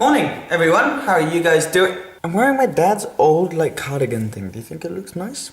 Morning, everyone. How are you guys doing? I'm wearing my dad's old, cardigan thing. Do you think it looks nice?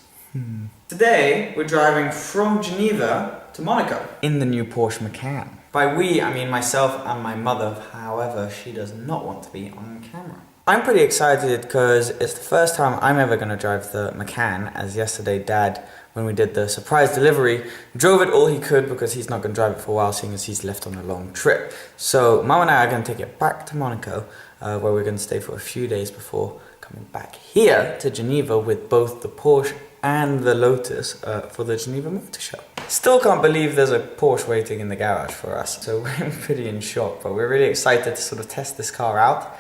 Today, we're driving from Geneva to Monaco in the new Porsche Macan. By we, I mean myself and my mother. However, she does not want to be on camera. I'm pretty excited because it's the first time I'm ever going to drive the Macan, as yesterday Dad, when we did the surprise delivery, drove it all he could because he's not going to drive it for a while, seeing as he's left on a long trip. So Mum and I are going to take it back to Monaco, where we're going to stay for a few days before coming back here to Geneva with both the Porsche and the Lotus for the Geneva Motor Show. Still can't believe there's a Porsche waiting in the garage for us, so we're pretty in shock, but we're really excited to sort of test this car out,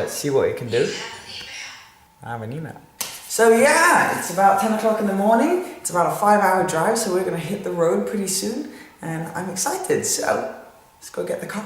see what it can do. I have an email. So yeah, it's about 10 o'clock in the morning. It's about a 5-hour drive, so we're gonna hit the road pretty soon, and I'm excited, so let's go get the car.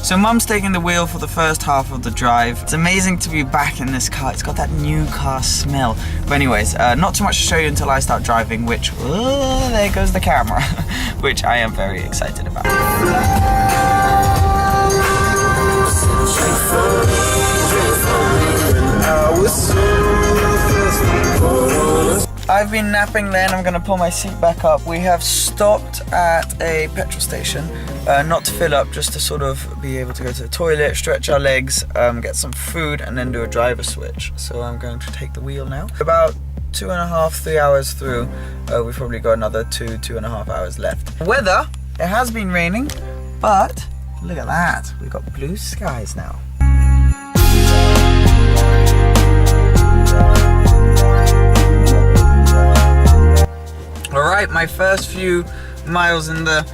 So Mum's taking the wheel for the first half of the drive. It's amazing to be back in this car. It's got that new car smell. But anyways, not too much to show you until I start driving, which, there goes the camera, which I am very excited about. I've been napping then, I'm gonna pull my seat back up. We have stopped at a petrol station, not to fill up, just to sort of be able to go to the toilet, stretch our legs, get some food, and then do a driver switch. So I'm going to take the wheel now. About 2.5, 3 hours through, we've probably got another 2.5 hours left. Weather, it has been raining, but look at that, we've got blue skies now. Alright, my first few miles in the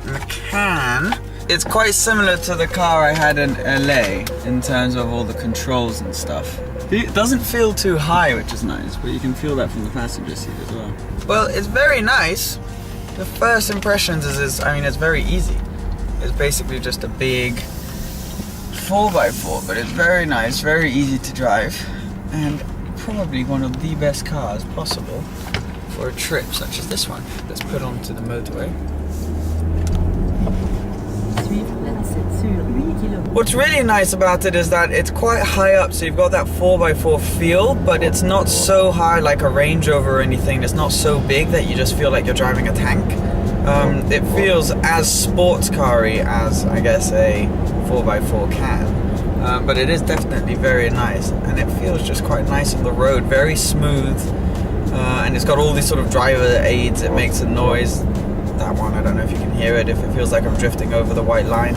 Macan. It's quite similar to the car I had in LA in terms of all the controls and stuff. It doesn't feel too high, which is nice, but you can feel that from the passenger seat as well. Well, it's very nice. The first impressions is it's very easy. It's basically just a big 4x4, but it's very nice, very easy to drive, and probably one of the best cars possible for a trip such as this one. Let's put onto the motorway. What's really nice about it is that it's quite high up, so you've got that 4x4 feel, but it's not so high like a Range Rover or anything. It's not so big that you just feel like you're driving a tank. It feels as sports car-y as, I guess, a 4x4 can. But it is definitely very nice, and it feels just quite nice on the road, very smooth. And it's got all these sort of driver aids. It makes a noise. That one, I don't know if you can hear it, if it feels like I'm drifting over the white line.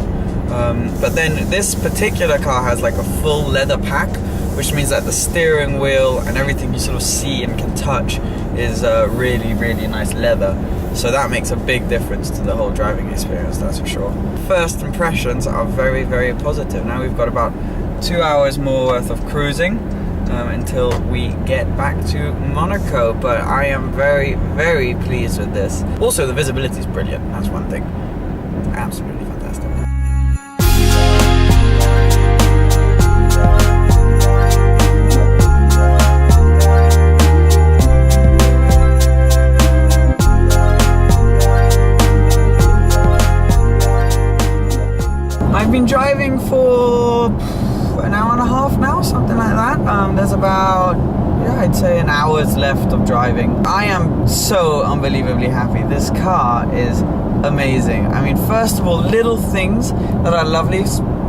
But then this particular car has like a full leather pack, which means that the steering wheel and everything you sort of see and can touch is really, really nice leather. So that makes a big difference to the whole driving experience, that's for sure. First impressions are very, very positive. Now we've got about 2 hours more worth of cruising until we get back to Monaco, but I am very, very pleased with this. Also, the visibility is brilliant, that's one thing. Absolutely fantastic. I've been driving for an hour and a half now, something like that. There's about, I'd say an hour's left of driving. I am so unbelievably happy. This car is amazing. I mean, first of all, little things that are lovely.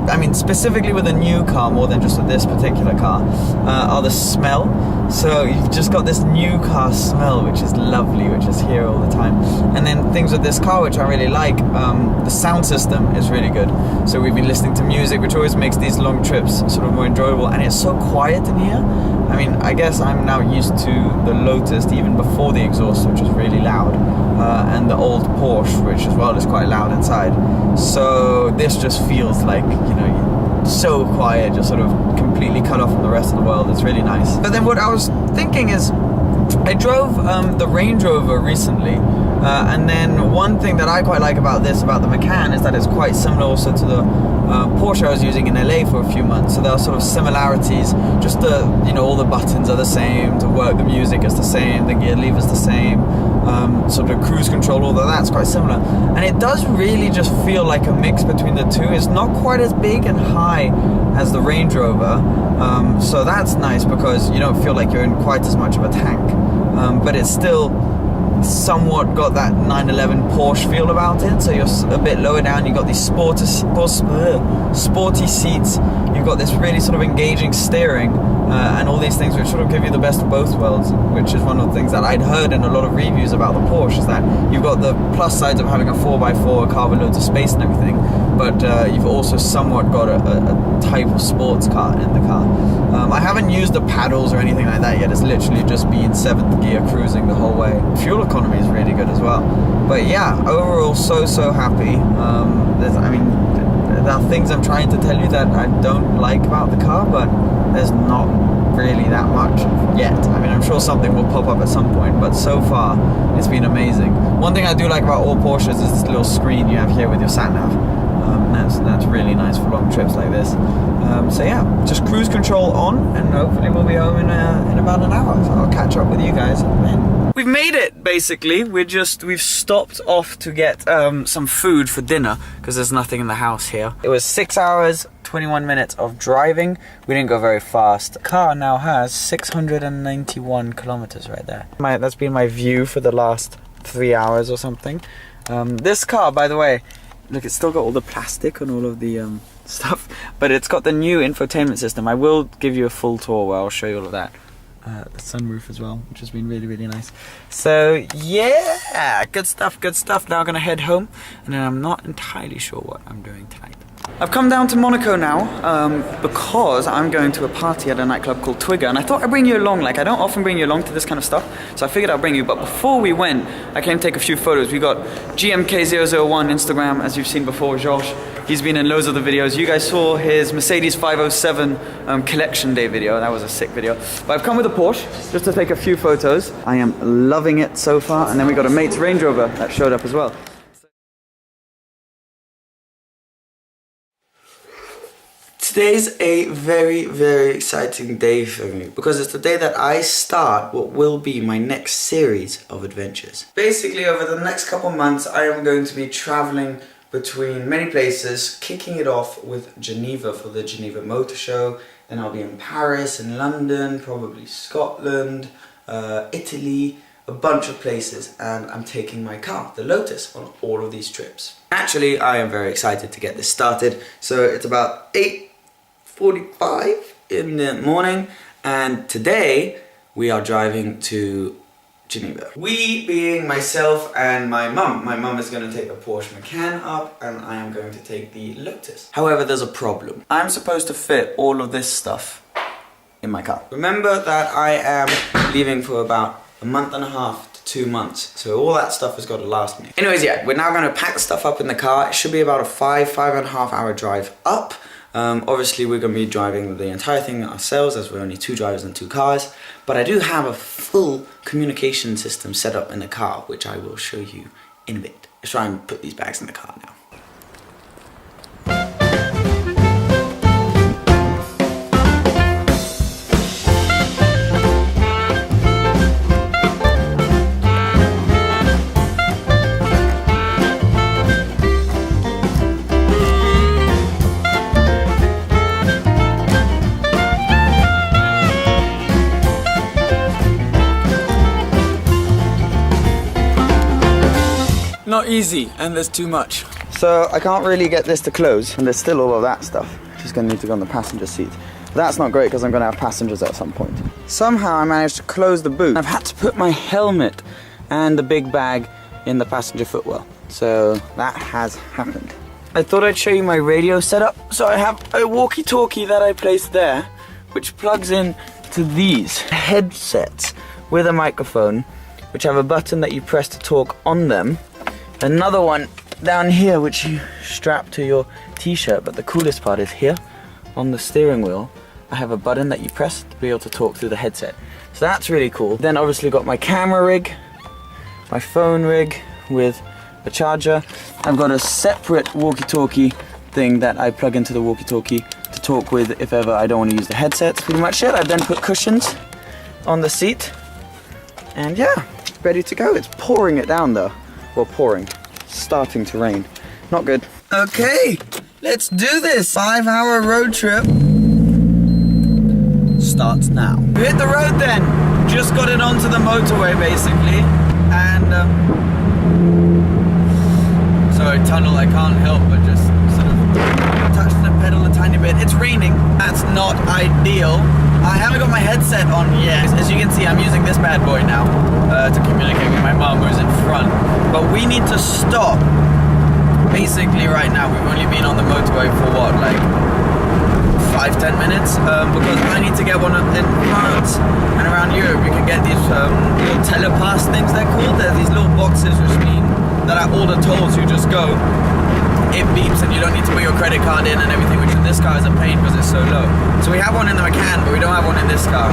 I mean, specifically with a new car more than just with this particular car, are the smell. So you've just got this new car smell, which is lovely, which is here all the time. And then things with this car which I really like, the sound system is really good. So we've been listening to music, which always makes these long trips sort of more enjoyable, and it's so quiet in here. I mean, I guess I'm now used to the Lotus even before the exhaust, which is really loud, and the old Porsche, which as well is quite loud inside. So this just feels like, you know, so quiet, just sort of completely cut off from the rest of the world. It's really nice. But then what I was thinking is, I drove the Range Rover recently, and then one thing that I quite like about the Macan, is that it's quite similar also to the Porsche I was using in LA for a few months. So there are sort of similarities. Just the, you know, all the buttons are the same. To work the music is the same. The gear lever's the same. Sort of cruise control, all of that's quite similar. And it does really just feel like a mix between the two. It's not quite as big and high as the Range Rover. So that's nice because you don't feel like you're in quite as much of a tank. But it's still somewhat got that 911 Porsche feel about it. So you're a bit lower down, you've got these sporty seats, you've got this really sort of engaging steering, and all these things which sort of give you the best of both worlds, which is one of the things that I'd heard in a lot of reviews about the Porsche, is that you've got the plus sides of having a 4x4, a car with loads of space and everything, but you've also somewhat got a type of sports car in the car. I haven't used the paddles or anything like that yet. It's literally just been 7th gear cruising the whole way. Fuel economy is really good as well. But yeah, overall so happy. I mean, there are things I'm trying to tell you that I don't like about the car, but there's not really that much yet. I mean, I'm sure something will pop up at some point, but so far it's been amazing. One thing I do like about all Porsches is this little screen you have here with your sat-nav. That's really nice for long trips like this. So yeah, just cruise control on, and hopefully we'll be home in about an hour. So I'll catch up with you guys then. We've made it, basically. We've stopped off to get some food for dinner because there's nothing in the house here. It was 6 hours, 21 minutes of driving. We didn't go very fast. The car now has 691 kilometers right there. That's been my view for the last 3 hours or something. This car, by the way, look, it's still got all the plastic and all of the stuff, but it's got the new infotainment system. I will give you a full tour where I'll show you all of that. The sunroof as well, which has been really nice. So yeah, good stuff. Now I'm gonna head home, and then I'm not entirely sure what I'm doing tonight. I've come down to Monaco now because I'm going to a party at a nightclub called Twigger, and I thought I'd bring you along. Like, I don't often bring you along to this kind of stuff, so I figured I'd bring you. But before we went, I came to take a few photos. We got GMK001 Instagram, as you've seen before, Josh. He's been in loads of the videos. You guys saw his Mercedes 507 collection day video. That was a sick video. But I've come with a Porsche just to take a few photos. I am loving it so far. And then we got a mate's Range Rover that showed up as well. Today's a very exciting day for me because it's the day that I start what will be my next series of adventures. Basically, over the next couple months, I am going to be traveling between many places, kicking it off with Geneva for the Geneva Motor Show. Then I'll be in Paris, in London, probably Scotland, Italy, a bunch of places, and I'm taking my car, the Lotus, on all of these trips. Actually, I am very excited to get this started. So it's about 8:45 in the morning, and today we are driving to Geneva. We being myself and my mum. My mum is going to take the Porsche Macan up, and I am going to take the Lotus. However, there's a problem. I'm supposed to fit all of this stuff in my car. Remember that I am leaving for about a month and a half to 2 months, so all that stuff has got to last me. Anyways, yeah, we're now going to pack the stuff up in the car. It should be about a 5.5 hour drive up. Obviously we're going to be driving the entire thing ourselves, as we're only 2 drivers and 2 cars, but I do have a full communication system set up in the car, which I will show you in a bit. Let's try and put these bags in the car now. Not easy, and there's too much. So I can't really get this to close, and there's still all of that stuff, which is going to need to go on the passenger seat. But that's not great because I'm going to have passengers at some point. Somehow I managed to close the boot. I've had to put my helmet and the big bag in the passenger footwell. So that has happened. I thought I'd show you my radio setup. So I have a walkie-talkie that I placed there, which plugs in to these headsets with a microphone, which have a button that you press to talk on them. Another one down here, which you strap to your t-shirt, but the coolest part is here on the steering wheel, I have a button that you press to be able to talk through the headset. So that's really cool. Then obviously got my camera rig, my phone rig with a charger. I've got a separate walkie-talkie thing that I plug into the walkie-talkie to talk with if ever I don't want to use the headset. That's pretty much it. I've then put cushions on the seat, and yeah, ready to go. It's pouring it down though. Well, pouring. Starting to rain. Not good. Okay, let's do this. 5-hour road trip starts now. We hit the road then. Just got it onto the motorway basically, and sorry, tunnel, I can't help but just sort of touch the pedal a tiny bit. It's raining. That's not ideal. I haven't got my headset on yet. As you can see, I'm using this bad boy now to communicate with my mum who's in front. But we need to stop basically right now. We've only been on the motorway for what, like 5-10 minutes? Because I need to get one in France and around Europe. You can get these little telepass things they're called. They're these little boxes which mean that at all the tolls you just go, it beeps and you don't need to put your credit card in and everything, which in this car is a pain because it's so low. So we have one in the Macan, but we don't have one in this car.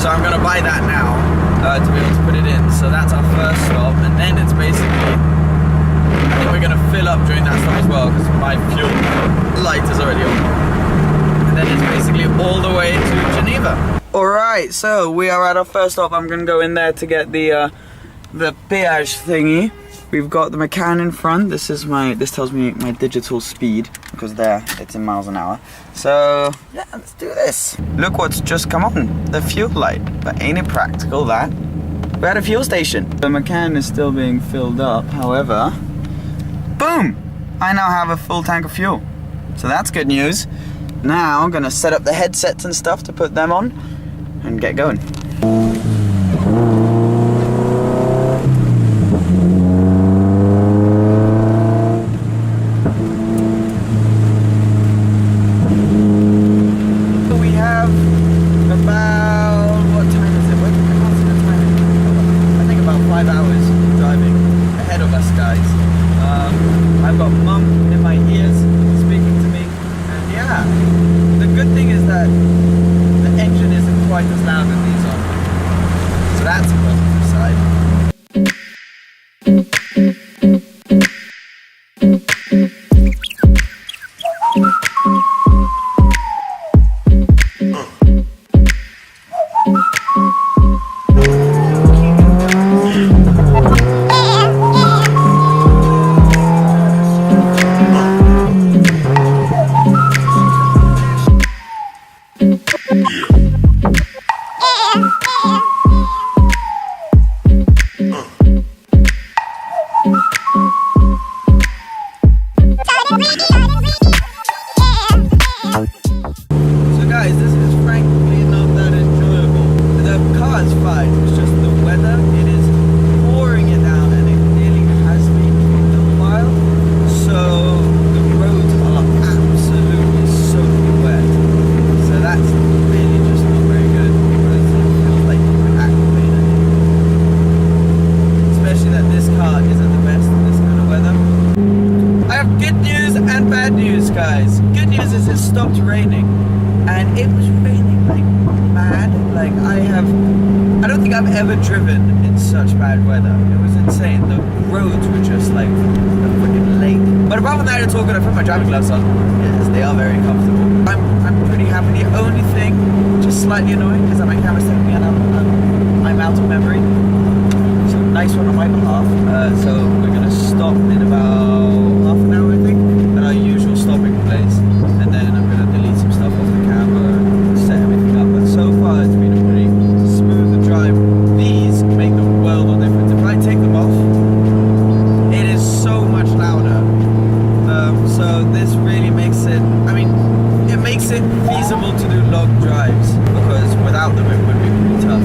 So I'm going to buy that now to be able to put it in. So that's our first stop, and then it's basically, I think we're going to fill up during that stop as well because my fuel light is already on. And then it's basically all the way to Geneva. Alright, so we are at our first stop. I'm going to go in there to get the péage thingy. We've got the Macan in front. This tells me my digital speed because there it's in miles an hour. So yeah, let's do this. Look what's just come on, the fuel light. But ain't it practical that? We're at a fuel station. The Macan is still being filled up. However, boom! I now have a full tank of fuel. So that's good news. Now I'm gonna set up the headsets and stuff to put them on and get going. I've got mum in my ears speaking to me, and yeah, the good thing is that the engine isn't quite as loud as these are, so that's a positive side. So guys, this is frankly not that enjoyable. The car is fine, it's just the weather. It is pouring it down, and it clearly has been for a little while. So the roads are absolutely soaking wet. So that's really just not very good because it feels like you're aggravated. Especially that this car isn't the best in this kind of weather. I have good news and bad news, guys. Good news is it stopped raining, and it was raining like mad. Like I don't think I've ever driven in such bad weather. It was insane. The roads were just like freaking late. But apart from that, it's all good. I put my driving gloves on. Yes, they are very comfortable. I'm pretty happy. The only thing, just slightly annoying, is that my camera's taking me and I'm out of memory. So nice one on my behalf. So we're gonna stop in about half an hour, I think, at our usual stopping place, and then I'm gonna delete some stuff off the camera and set everything up. But so far it's been a pretty smooth drive. These make a world of difference. If I take them off, it is so much louder. So this really makes it, I mean, it makes it feasible to do long drives, because without them it would be pretty tough.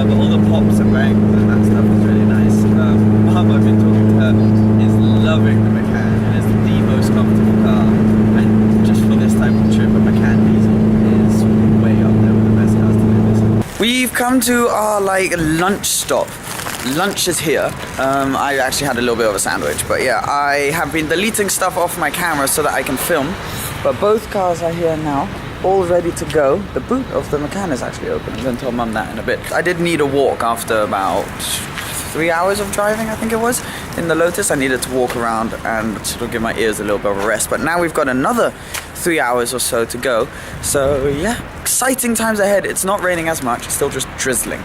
But all the pops and bangs and that stuff is really nice. I've been talking come to our like lunch stop. Lunch is here. I actually had a little bit of a sandwich, but yeah, I have been deleting stuff off my camera so that I can film. But both cars are here now, all ready to go. The boot of the Macan is actually open. I'm going to tell Mum that in a bit. I did need a walk after about 3 hours of driving, I think it was, in the Lotus. I needed to walk around and sort of give my ears a little bit of a rest. But now we've got another 3 hours or so to go. So yeah, exciting times ahead. It's not raining as much, it's still just drizzling.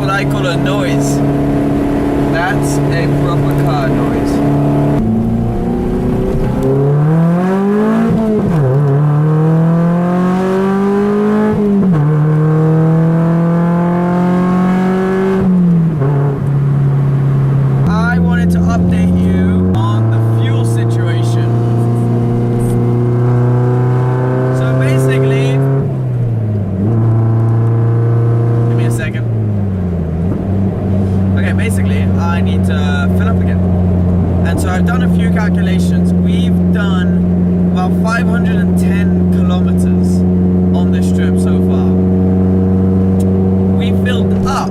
I call a noise. That's a proper car noise. I wanted to update you on the fuel situation. So basically, give me a second. Okay, basically, I need to fill up again. And so I've done a few calculations. We've done about 510 kilometers on this trip so far. We filled up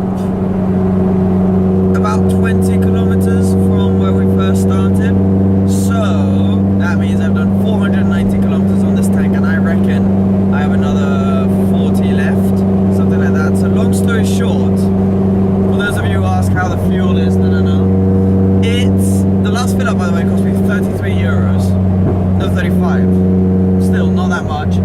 about 20 kilometers from where we first started. So that means I've done 490 kilometers on this tank, and I reckon I have another 40 left, something like that. So long story short, for those of you who ask how the fuel is, it's, the last fill up, by the way, cost me 33 euros. No, 35. Still, not that much.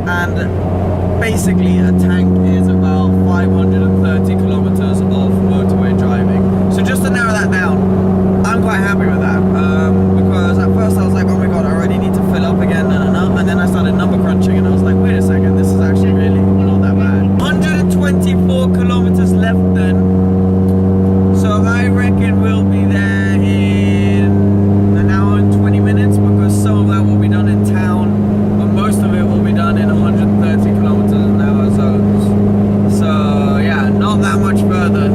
And basically, a tank is about 530 kilometers of motorway driving. So just to narrow that down, I'm quite happy with that. Because at first I was like, oh my god, I already need to fill up again, and then I started number crunching, and I was like, wait a second, this is actually really not that bad. 124 kilometers left then. So I reckon we'll be there in an hour and 20 minutes, because some of that will be done in town, but most of it will be done in 130 kilometers an hour zones. So yeah, not that much further.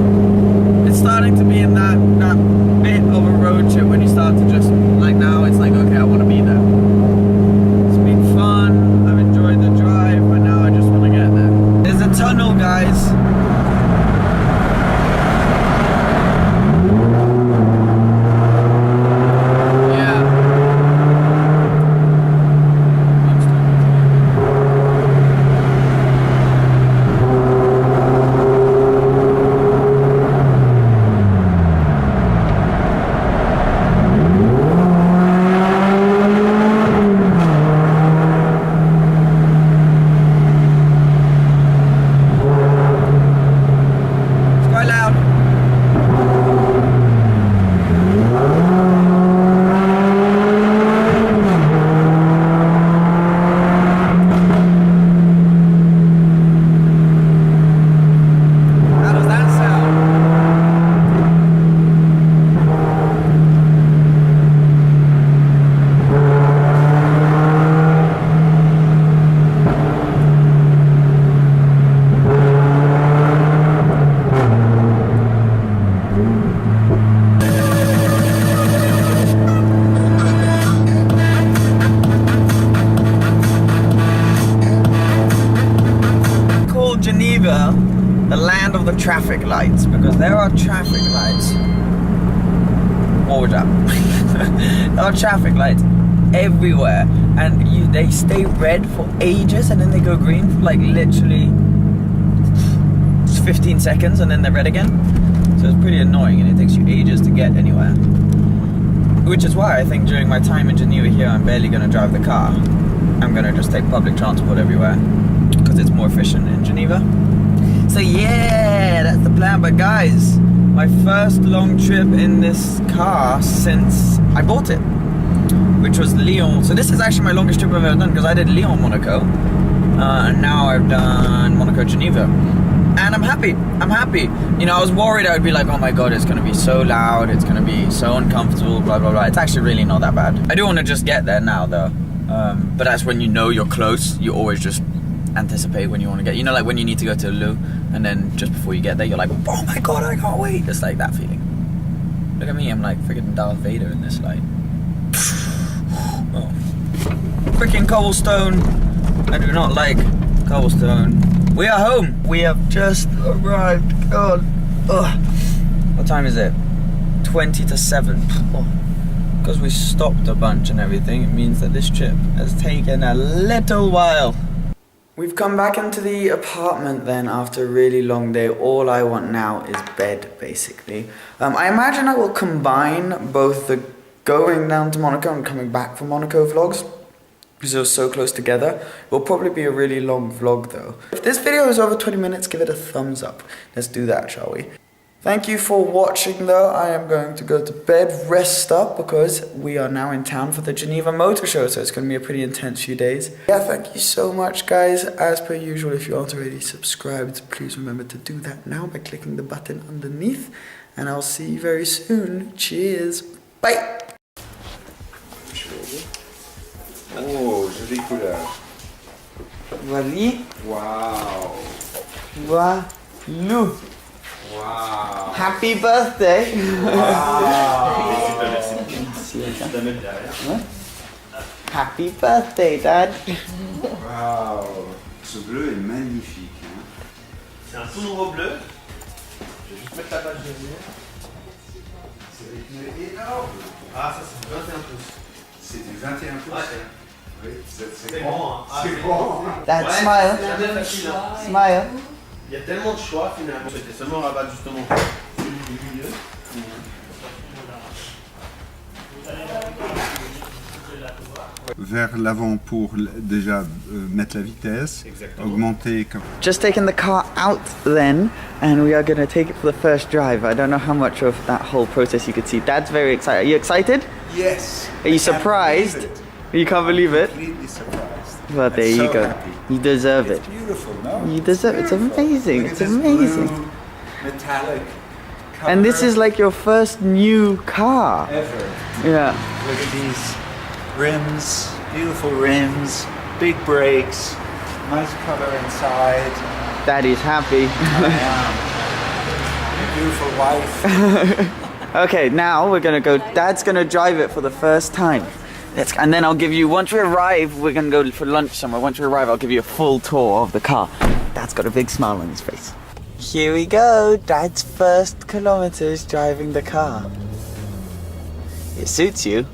It's starting to be in that bit of a road trip when you start to just, like now it's like, okay, I want to be there. It's been fun, I've enjoyed the drive, but now I just want to get there. There's a tunnel, guys. Geneva, the land of the traffic lights, because there are traffic lights. What was that? There are traffic lights everywhere, and they stay red for ages, and then they go green for like literally 15 seconds, and then they're red again. So it's pretty annoying, and it takes you ages to get anywhere. Which is why I think during my time in Geneva here, I'm barely going to drive the car. I'm going to just take public transport everywhere, because it's more efficient in Geneva. So yeah, that's the plan. But guys, my first long trip in this car since I bought it, which was Lyon. So this is actually my longest trip I've ever done, because I did Lyon, Monaco, and now I've done Monaco, Geneva. And I'm happy, You know, I was worried I would be like, oh my god, it's gonna be so loud, it's gonna be so uncomfortable, blah, blah, blah. It's actually really not that bad. I do want to just get there now though. But that's when you know you're close. You always just anticipate when you want to get. You know, like when you need to go to a loo, and then just before you get there, you're like, oh my god, I can't wait. It's like that feeling. Look at me, I'm like freaking Darth Vader in this light. Oh. Freaking cobblestone. I do not like cobblestone. We are home. We have just arrived. God. Ugh. What time is it? 20 to 7. Because we stopped a bunch and everything, it means that this trip has taken a little while. We've come back into the apartment then after a really long day. All I want now is bed, basically. I imagine I will combine both the going down to Monaco and coming back from Monaco vlogs, because they're so close together. It will probably be a really long vlog though. If this video is over 20 minutes, give it a thumbs up. Let's do that, shall we? Thank you for watching though. I am going to go to bed, rest up, because we are now in town for the Geneva Motor Show, so it's going to be a pretty intense few days. Yeah, thank you so much guys. As per usual, if you aren't already subscribed, please remember to do that now by clicking the button underneath. And I'll see you very soon. Cheers. Bye. Oh, jolie couleur. Voilà. Wow. Voilà. Wow. Happy birthday. Wow. Happy birthday, Dad. Wow. Ce bleu est magnifique. Hein. C'est un tout nouveau bleu. Je vais juste mettre la page de lumière. C'est énorme. Ah, ça c'est 21 pouces. C'est du 21 pouces. Ouais. Oui, c'est C'est bon. bon, hein. Ah, C'est bon. Dad, Ouais, smile. c'est bien facile, hein. Smile. Il y a tellement de choix finalement. C'était seulement rabattre justement celui du milieu. Vers l'avant pour déjà mettre la vitesse, Exactement. augmenter comme... Just taking the car out then, and we are going to take it for the first drive. I don't know how much of that whole process you could see. Dad's very excited. Are you excited? Yes! Are you surprised? You can't believe it? Completely surprised. Well, there I'm you so go. happy. You deserve It's it. beautiful, no? You deserve it. It's amazing. Look at It's this amazing. blue, metallic cover And this is like your first new car. ever. Yeah. Look at these rims, beautiful rims, big brakes, nice color inside. Daddy's happy. I am. Beautiful wife. Okay, now we're gonna go. Dad's gonna drive it for the first time. And then I'll give you, once we arrive, we're gonna go for lunch somewhere. Once we arrive, I'll give you a full tour of the car. Dad's got a big smile on his face. Here we go, Dad's first kilometers driving the car. It suits you.